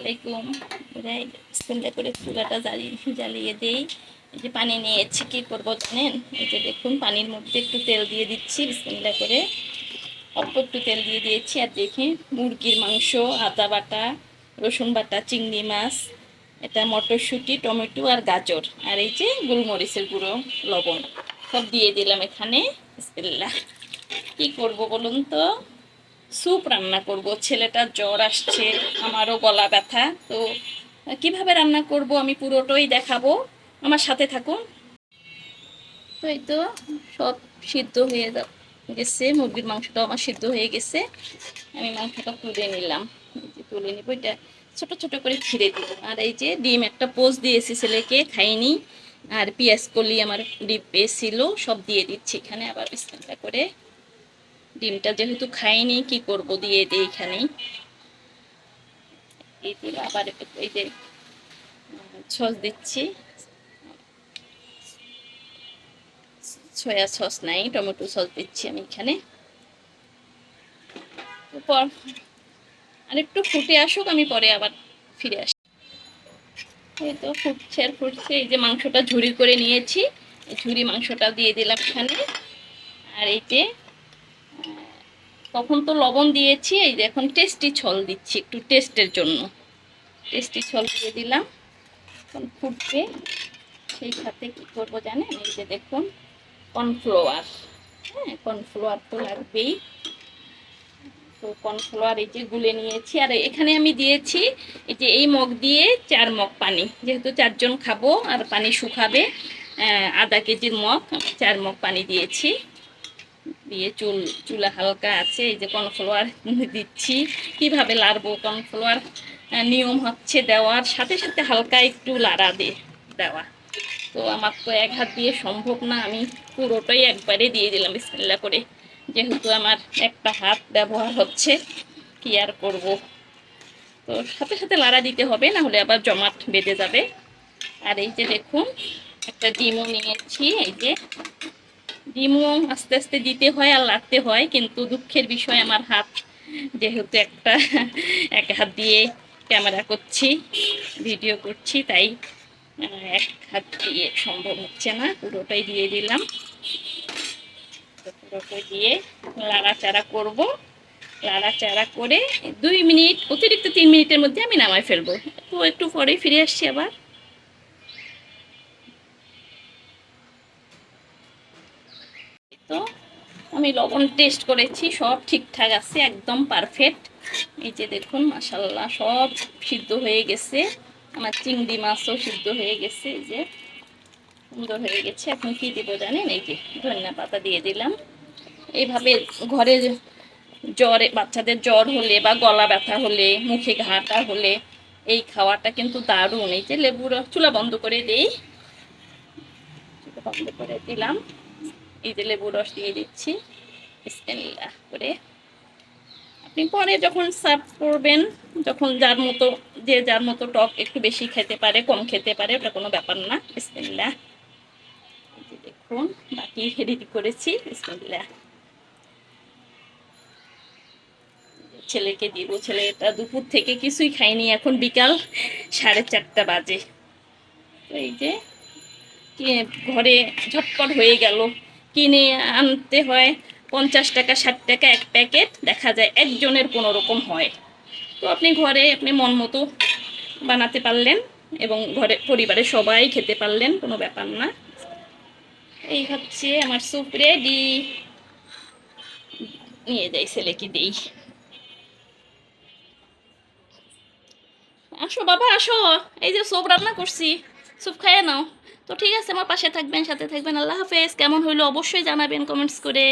আলাইকুম। বিসমিল্লাহ করে চুলাটা জ্বালিয়ে দেই। এই যে পানি নিয়েছি, কী করবো জানেন? এই যে দেখুন, পানির মধ্যে একটু তেল দিয়ে দিচ্ছি বিসমিল্লাহ করে, অল্প একটু তেল দিয়ে দিয়েছি। আর দেখি মুরগির মাংস, আদা বাটা, রসুন বাটা, চিংড়ি মাছ, এটা মটরশুঁটি, টমেটো আর গাজর, আর এই যে গোলমরিচের গুঁড়ো, লবণ সব দিয়ে দিলাম এখানে। বিসমিল্লাহ। কী করবো বলুন তো? স্যুপ রান্না করব। ছেলেটার জ্বর আসছে, আমারও গলা ব্যথা, তো কিভাবে রান্না করব আমি পুরোটাই দেখাবো, আমার সাথে থাকুন। তো এই তো সব সিদ্ধ হয়ে গেছে, মুরগির মাংসটাও আমার সিদ্ধ হয়ে গেছে। আমি মাংসটা তুলে নিলাম, এই যে তুলে নিব, এটা ছোট ছোট করে ছিঁড়ে দিব। আর এই যে ডিম একটা পোস্ট দিয়েছি ছেলেকে, খাইনি। আর পেঁয়াজ কলি আমার ডিপে ছিল, সব দিয়ে দিচ্ছি এখানে। আবার বিসমিল্লাহ করে, ডিমটা যেহেতু খাইনি কি করব, দিয়ে দিই এখানেই। এই দিল, আবার এই যে সস দিচ্ছি, সয়া সস নাই, টমেটো সস দিচ্ছি আমি এখানে। পর আর একটু ফুটে আসুক, আমি পরে আবার ফিরে আসি। এই তো ফুটছে আর ফুটছে। এই যে মাংসটা ঝুরি করে নিয়েছি, এই ঝুরি মাংসটা দিয়ে দিলাম এখানে। আর এই যে তখন তো লবণ দিয়েছি, এই যে এখন টেস্টি ছল দিচ্ছি একটু টেস্টের জন্য, টেস্টি ছল দিয়ে দিলাম। এখন ফুটবে, সেই সাথে কি করব জানেন? এই যে দেখুন, কর্নফ্লাওয়ার। হ্যাঁ, কর্নফ্লাওয়ার তো লাগবেই। তো কর্নফ্লাওয়ার এই যে গুলে নিয়েছি। আর এখানে আমি দিয়েছি এই যে এই মগ দিয়ে 4 মগ পানি, যেহেতু 4 জন খাবো আর পানি শুকাবে, আধা কেজির মগ 4 মগ পানি দিয়েছি। দিয়ে চুলা হালকা আছে। এই যে কর্নফ্লাওয়ার দিচ্ছি। কিভাবে লাড়বো? কর্নফ্লাওয়ার নিয়ম হচ্ছে দেওয়ার সাথে সাথে হালকা একটু লাড়া দেওয়া। তো আমার তো এক হাত দিয়ে সম্ভব না, আমি পুরোটাই একবারে দিয়ে দিলাম বিসমিল্লাহ করে, যেহেতু আমার একটা হাত ব্যবহার হচ্ছে, কি আর করব। তো সাথে সাথে লাড়া দিতে হবে, না হলে আবার জমাট বেঁধে যাবে। আর এই যে দেখুন, একটা ডিমও নিয়েছি। এই যে ডিমও আস্তে আস্তে দিতে হয় আর লাড়তে হয়, কিন্তু দুঃখের বিষয় আমার হাত যেহেতু একটা, এক হাত দিয়ে ক্যামেরা করছি, ভিডিও করছি, তাই এক হাত দিয়ে সম্ভব হচ্ছে না। পুরোটাই দিয়ে দিলাম। পুরোটাই দিয়ে লাড়াচাড়া করব। লাড়াচাড়া করে 2 মিনিট, অতিরিক্ত 3 মিনিটের মধ্যে আমি নামাই ফেলবো। তো একটু পরেই ফিরে আসছি আবার। তো আমি লবণ টেস্ট করেছি, সব ঠিকঠাক আছে, একদম পারফেক্ট। এই যে দেখুন, মাশাল্লাহ সব সিদ্ধ হয়ে গেছে। আমার চিংড়ি মাছও সিদ্ধ হয়ে গেছে, এই যে সুন্দর হয়ে গেছে। এখন কি দিব জানেন? এই যে ধনিয়া পাতা দিয়ে দিলাম। এইভাবে ঘরে বাচ্চাদের জ্বর হলে বা গলা ব্যথা হলে, মুখে ঘাটা হলে এই খাওয়াটা কিন্তু দারুণ। এই যে লেবুর, চুলা বন্ধ করে দিই, চুলা বন্ধ করে দিলাম। এই যে লেবু রস দিয়ে দিচ্ছি বিসমিল্লাহ করে। আপনি পরে যখন সার্ভ করবেন, যখন যার মতো টক একটু বেশি খেতে পারে, কম খেতে পারে, ওটা কোনো ব্যাপার না। বিসমিল্লাহ। এই যে দেখুন, বাকি রেডি করেছি বিসমিল্লাহ। ছেলেকে দিব, ছেলেটা দুপুর থেকে কিছুই খায়নি, এখন বিকাল 4:30 বাজে। তো এই যে ঘরে ঝটপট হয়ে গেল। কিনে আনতে হয় 50 টাকা 60 টাকা এক প্যাকেট, দেখা যায় একজনের কোনো রকম হয়। তো আপনি ঘরে আপনি মন মতো বানাতে পারলেন এবং ঘরে পরিবারের সবাই খেতে পারলেন, কোনো ব্যাপার না। এই হচ্ছে আমার স্যুপ রেডি। নিয়ে যাই, ছেলেকে দিই। আসো বাবা আসো, এই যে স্যুপ রান্না করছি, স্যুপ খাইয়ে নাও। তো ঠিক আছে, আমার পাশে থাকবেন, সাথে থাকবেন। আল্লাহ হাফেজ। কেমন হইলো অবশ্যই জানাবেন কমেন্টস করে।